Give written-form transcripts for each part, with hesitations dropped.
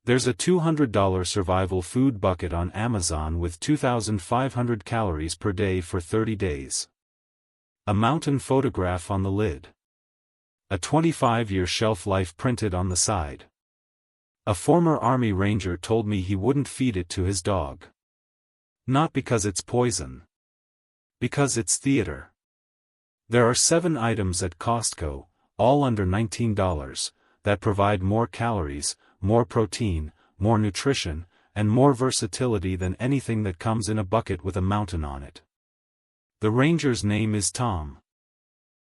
There's a $200 survival food bucket on Amazon with 2,500 calories per day for 30 days. A mountain photograph on the lid. A 25-year shelf life printed on the side. A former Army Ranger told me he wouldn't feed it to his dog. Not because it's poison. Because it's theater. There are 7 items at Costco, all under $19, that provide more calories, more protein, more nutrition, and more versatility than anything that comes in a bucket with a mountain on it. The Ranger's name is Tom.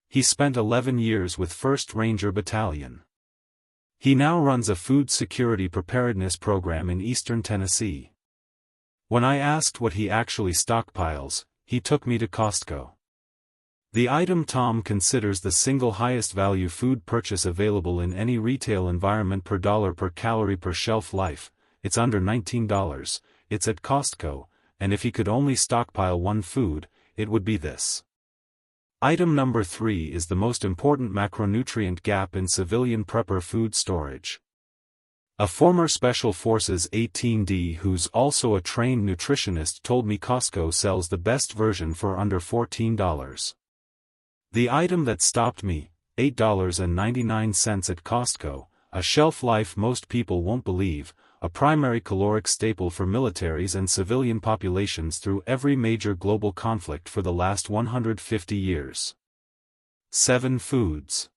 He spent 11 years with 1st Ranger Battalion. He now runs a food security preparedness program in eastern Tennessee. When I asked what he actually stockpiles, he took me to Costco. The item Tom considers the single highest value food purchase available in any retail environment per dollar per calorie per shelf life, it's under $19, it's at Costco, and if he could only stockpile one food, it would be this. Item number 3 is the most important macronutrient gap in civilian prepper food storage. A former Special Forces 18D who's also a trained nutritionist told me Costco sells the best version for under $14. The item that stopped me, $8.99 at Costco, a shelf life most people won't believe, a primary caloric staple for militaries and civilian populations through every major global conflict for the last 150 years. 7 foods.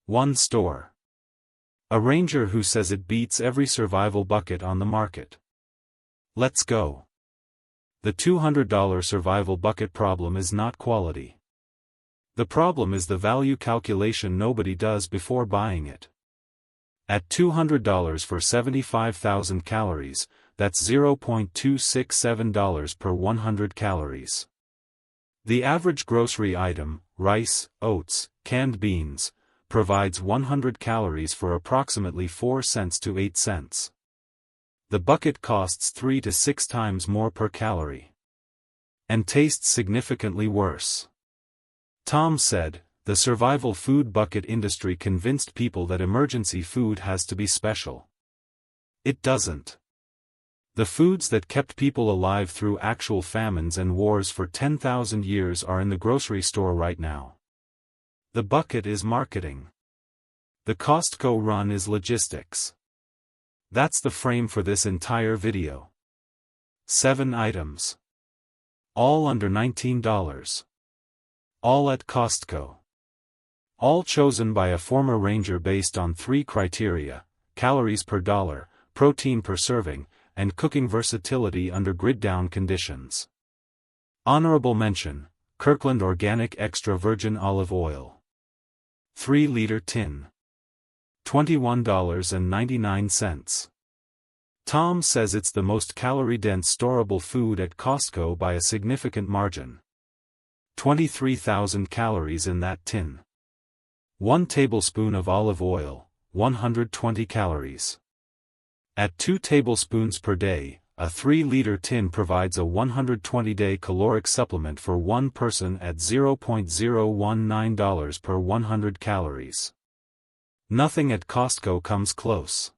1 store. A Ranger who says it beats every survival bucket on the market. Let's go. The $200 survival bucket problem is not quality. The problem is the value calculation nobody does before buying it. At $200 for 75,000 calories, that's $0.267 per 100 calories. The average grocery item, rice, oats, canned beans, provides 100 calories for approximately 4 cents to 8 cents. The bucket costs 3 to 6 times more per calorie. And tastes significantly worse. Tom said, the survival food bucket industry convinced people that emergency food has to be special. It doesn't. The foods that kept people alive through actual famines and wars for 10,000 years are in the grocery store right now. The bucket is marketing. The Costco run is logistics. That's the frame for this entire video. 7 items. All under $19. All at Costco. All chosen by a former Ranger based on 3 criteria: calories per dollar, protein per serving, and cooking versatility under grid-down conditions. Honorable mention, Kirkland Organic Extra Virgin Olive Oil. 3-liter tin. $21.99. Tom says it's the most calorie-dense storable food at Costco by a significant margin. 23,000 calories in that tin. 1 tablespoon of olive oil, 120 calories. At 2 tablespoons per day, a 3-liter tin provides a 120-day caloric supplement for one person at $0.019 per 100 calories. Nothing at Costco comes close.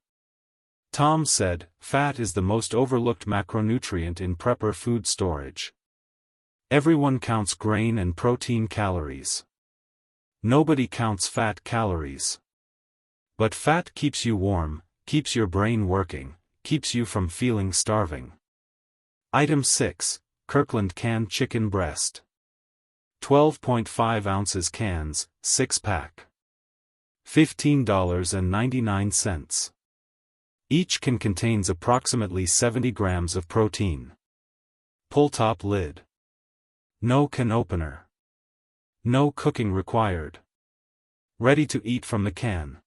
Tom said, fat is the most overlooked macronutrient in prepper food storage. Everyone counts grain and protein calories. Nobody counts fat calories. But fat keeps you warm, keeps your brain working, keeps you from feeling starving. Item 6, Kirkland canned chicken breast. 12.5 ounces cans, 6-pack. $15.99. Each can contains approximately 70 grams of protein. Pull-top lid. No can opener. No cooking required. Ready to eat from the can.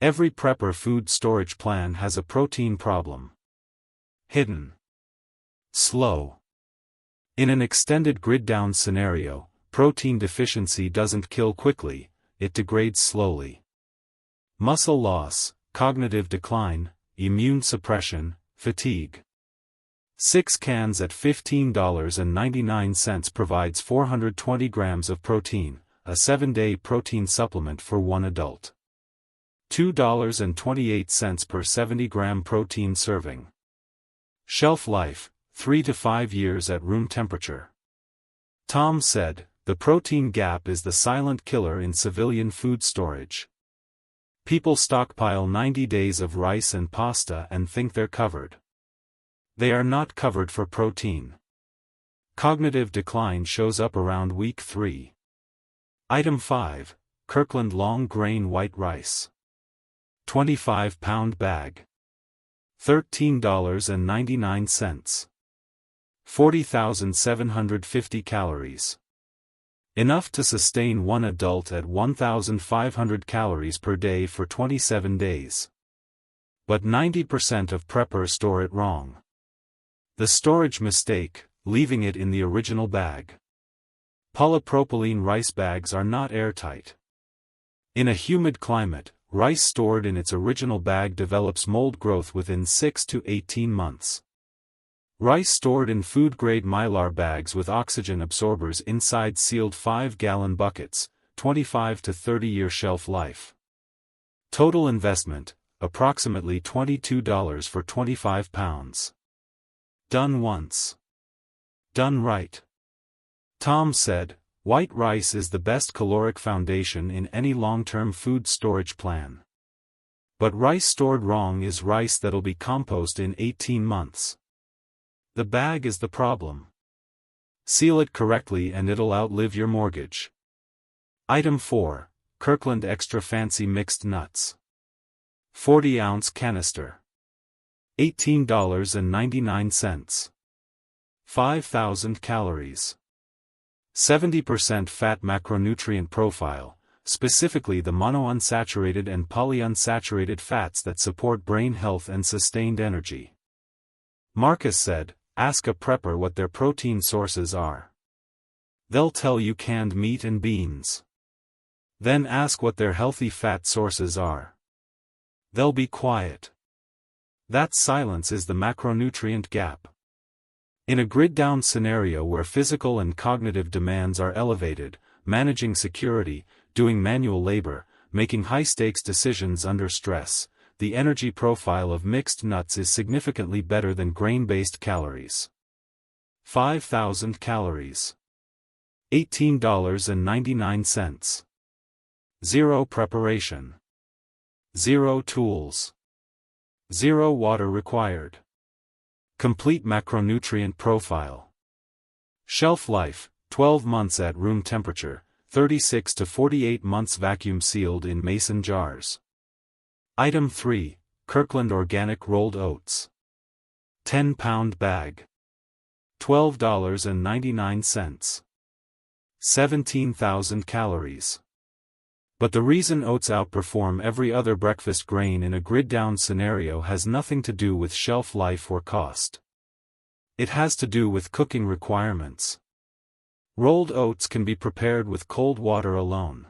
Every prepper food storage plan has a protein problem. Hidden. Slow. In an extended grid-down scenario, protein deficiency doesn't kill quickly, it degrades slowly. Muscle loss, cognitive decline, immune suppression, fatigue. 6 cans at $15.99 provides 420 grams of protein, a 7-day protein supplement for one adult. $2.28 per 70-gram protein serving. Shelf life, 3 to 5 years at room temperature. Tom said, the protein gap is the silent killer in civilian food storage. People stockpile 90 days of rice and pasta and think they're covered. They are not covered for protein. Cognitive decline shows up around week 3. Item 5, Kirkland long grain white rice. 25-pound bag. $13.99. 40,750 calories. Enough to sustain one adult at 1,500 calories per day for 27 days. But 90% of preppers store it wrong. The storage mistake, leaving it in the original bag. Polypropylene rice bags are not airtight. In a humid climate, rice stored in its original bag develops mold growth within 6 to 18 months. Rice stored in food-grade mylar bags with oxygen absorbers inside sealed 5-gallon buckets, 25 to 30-year shelf life. Total investment, approximately $22 for 25 pounds. Done once. Done right. Tom said, white rice is the best caloric foundation in any long-term food storage plan. But rice stored wrong is rice that'll be compost in 18 months. The bag is the problem. Seal it correctly and it'll outlive your mortgage. Item 4, Kirkland Extra Fancy Mixed Nuts. 40-ounce canister. $18.99. 5,000 calories. 70% fat macronutrient profile, specifically the monounsaturated and polyunsaturated fats that support brain health and sustained energy. Marcus said, ask a prepper what their protein sources are. They'll tell you canned meat and beans. Then ask what their healthy fat sources are. They'll be quiet. That silence is the macronutrient gap. In a grid-down scenario where physical and cognitive demands are elevated, managing security, doing manual labor, making high-stakes decisions under stress, the energy profile of mixed nuts is significantly better than grain-based calories. 5,000 calories. $18.99. Zero preparation. Zero tools. Zero water required. Complete macronutrient profile. Shelf life, 12 months at room temperature, 36 to 48 months vacuum sealed in mason jars. Item 3, Kirkland Organic Rolled Oats. 10-pound bag. $12.99. 17,000 calories. But the reason oats outperform every other breakfast grain in a grid-down scenario has nothing to do with shelf life or cost. It has to do with cooking requirements. Rolled oats can be prepared with cold water alone.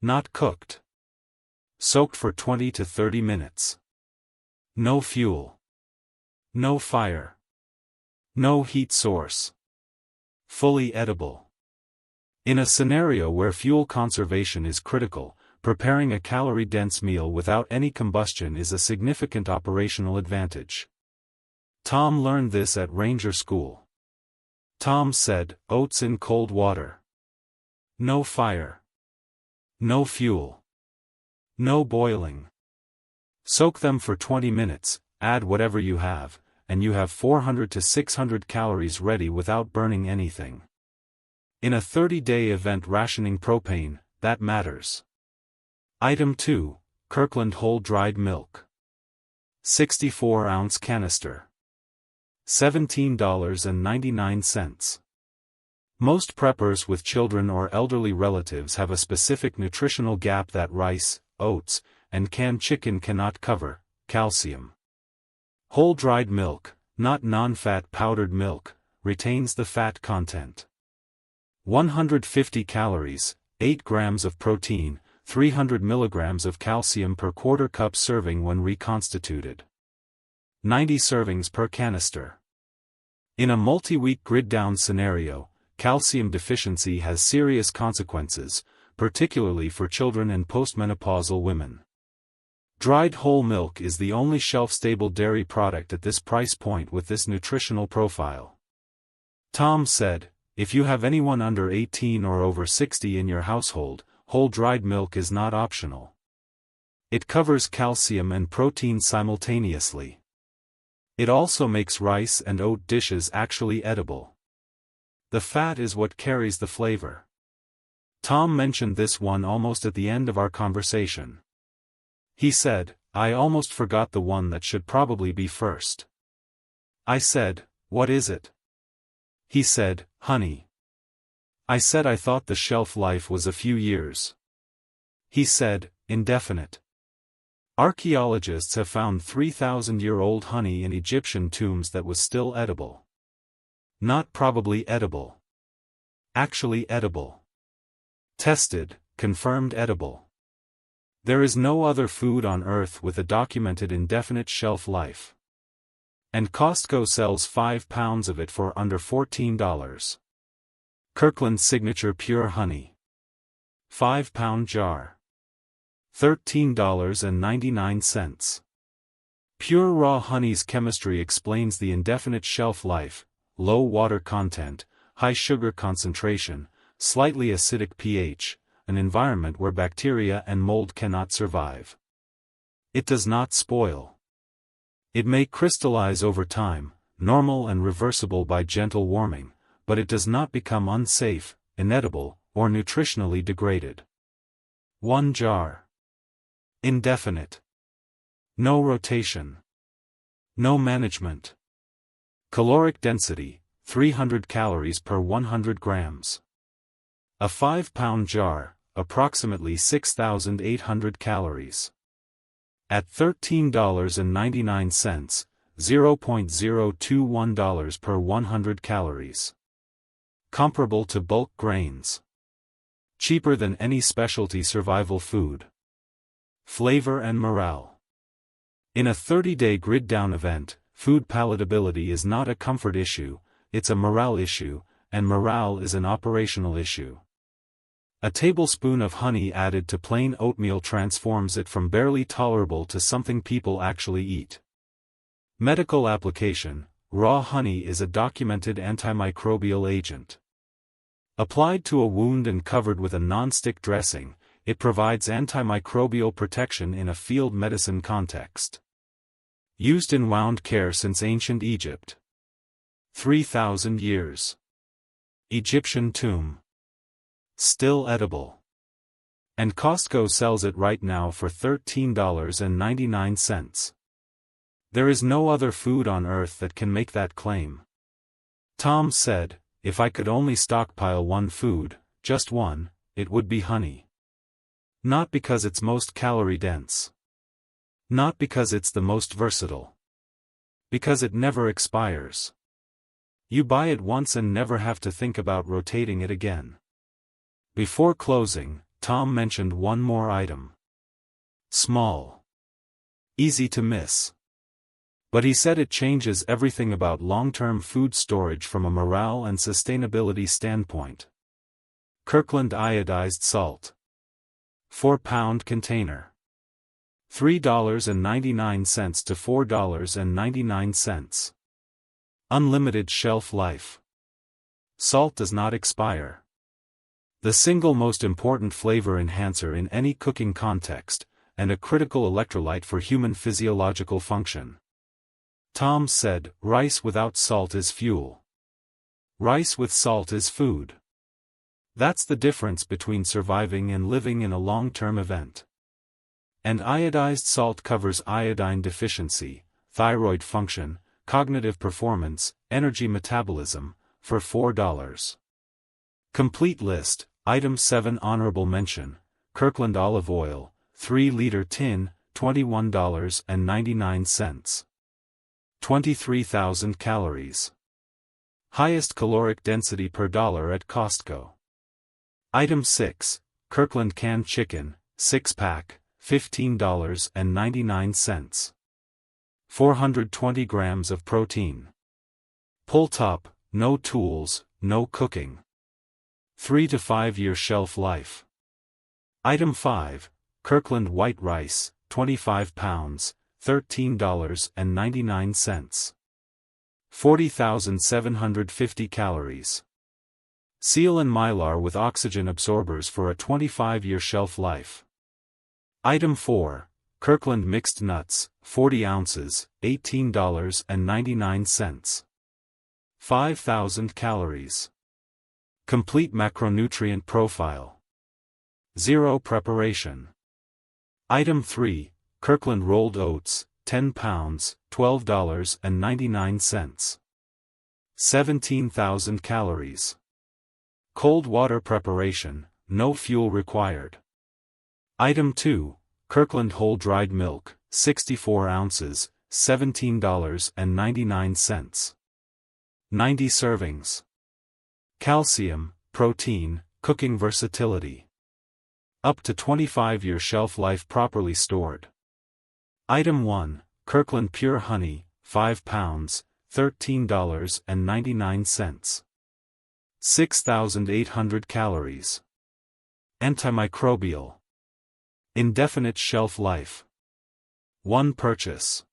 Not cooked. Soaked for 20 to 30 minutes. No fuel. No fire. No heat source. Fully edible. In a scenario where fuel conservation is critical, preparing a calorie-dense meal without any combustion is a significant operational advantage. Tom learned this at Ranger School. Tom said, oats in cold water. No fire. No fuel. No boiling. Soak them for 20 minutes, add whatever you have, and you have 400 to 600 calories ready without burning anything. In a 30-day event rationing propane, that matters. Item 2, Kirkland Whole Dried Milk. 64-ounce canister. $17.99. Most preppers with children or elderly relatives have a specific nutritional gap that rice, oats, and canned chicken cannot cover: calcium. Whole dried milk, not non-fat powdered milk, retains the fat content. 150 calories, 8 grams of protein, 300 milligrams of calcium per quarter cup serving when reconstituted. 90 servings per canister. In a multi-week grid-down scenario, calcium deficiency has serious consequences, particularly for children and postmenopausal women. Dried whole milk is the only shelf-stable dairy product at this price point with this nutritional profile. Tom said, if you have anyone under 18 or over 60 in your household, whole dried milk is not optional. It covers calcium and protein simultaneously. It also makes rice and oat dishes actually edible. The fat is what carries the flavor. Tom mentioned this one almost at the end of our conversation. He said, I almost forgot the one that should probably be first. I said, what is it? He said, honey. I said I thought the shelf life was a few years. He said, indefinite. Archaeologists have found 3,000-year-old honey in Egyptian tombs that was still edible. Not probably edible. Actually edible. Tested, confirmed edible. There is no other food on Earth with a documented indefinite shelf life. And Costco sells 5 pounds of it for under $14. Kirkland Signature Pure Honey. 5-pound jar. $13.99. Pure raw honey's chemistry explains the indefinite shelf life, low water content, high sugar concentration, slightly acidic pH, an environment where bacteria and mold cannot survive. It does not spoil. It may crystallize over time, normal and reversible by gentle warming, but it does not become unsafe, inedible, or nutritionally degraded. 1 jar. Indefinite. No rotation. No management. Caloric density, 300 calories per 100 grams. A 5-pound jar, approximately 6,800 calories. At $13.99, $0.021 per 100 calories. Comparable to bulk grains. Cheaper than any specialty survival food. Flavor and morale. In a 30-day grid-down event, food palatability is not a comfort issue, it's a morale issue, and morale is an operational issue. A tablespoon of honey added to plain oatmeal transforms it from barely tolerable to something people actually eat. Medical application: raw honey is a documented antimicrobial agent. Applied to a wound and covered with a non-stick dressing, it provides antimicrobial protection in a field medicine context. Used in wound care since ancient Egypt. 3,000 years. Egyptian tomb. Still edible. And Costco sells it right now for $13.99. There is no other food on Earth that can make that claim. Tom said, if I could only stockpile one food, just one, it would be honey. Not because it's most calorie dense. Not because it's the most versatile. Because it never expires. You buy it once and never have to think about rotating it again. Before closing, Tom mentioned one more item. Small. Easy to miss. But he said it changes everything about long-term food storage from a morale and sustainability standpoint. Kirkland Iodized Salt. 4-pound container. $3.99 to $4.99. Unlimited shelf life. Salt does not expire. The single most important flavor enhancer in any cooking context, and a critical electrolyte for human physiological function. Tom said, rice without salt is fuel. Rice with salt is food. That's the difference between surviving and living in a long-term event. And iodized salt covers iodine deficiency, thyroid function, cognitive performance, energy metabolism, for $4. Complete list. Item 7 Honorable mention, Kirkland olive oil, 3-liter tin, $21.99. 23,000 calories. Highest caloric density per dollar at Costco. Item 6, Kirkland canned chicken, 6-pack, $15.99. 420 grams of protein. Pull top, no tools, no cooking. 3 to 5 year shelf life. Item 5, Kirkland white rice, 25 pounds, $13.99. 40,750 calories. Seal and mylar with oxygen absorbers for a 25-year shelf life. Item 4. Kirkland mixed nuts, 40 ounces, $18.99. 5,000 calories. Complete macronutrient profile. Zero preparation. Item 3. Kirkland rolled oats, 10 pounds, $12.99. 17,000 calories. Cold water preparation, no fuel required. Item 2. Kirkland whole dried milk, 64 ounces, $17.99. 90 servings. Calcium, protein, cooking versatility. Up to 25-year shelf life properly stored. Item 1. Kirkland pure honey, 5 pounds, $13.99. 6,800 calories. Antimicrobial. Indefinite shelf life. One purchase.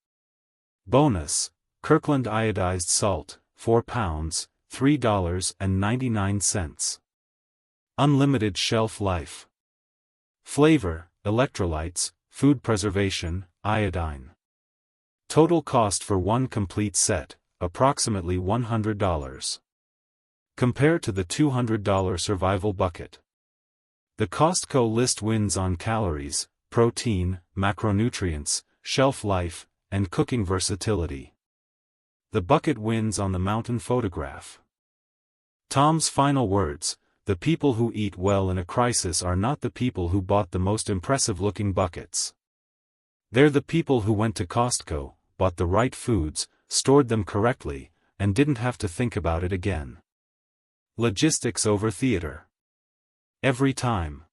Bonus. Kirkland Iodized Salt, 4 pounds, $3.99. Unlimited shelf life. Flavor, electrolytes, food preservation, iodine. Total cost for one complete set, approximately $100. Compared to the $200 survival bucket. The Costco list wins on calories, protein, macronutrients, shelf life, and cooking versatility. The bucket wins on the mountain photograph. Tom's final words: the people who eat well in a crisis are not the people who bought the most impressive-looking buckets. They're the people who went to Costco, bought the right foods, stored them correctly, and didn't have to think about it again. Logistics over theater. Every time.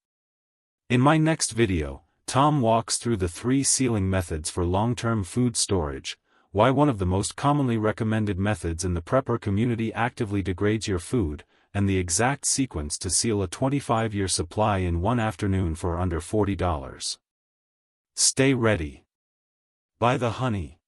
In my next video, Tom walks through the 3 sealing methods for long-term food storage, why one of the most commonly recommended methods in the prepper community actively degrades your food, and the exact sequence to seal a 25-year supply in one afternoon for under $40. Stay ready. Buy the honey.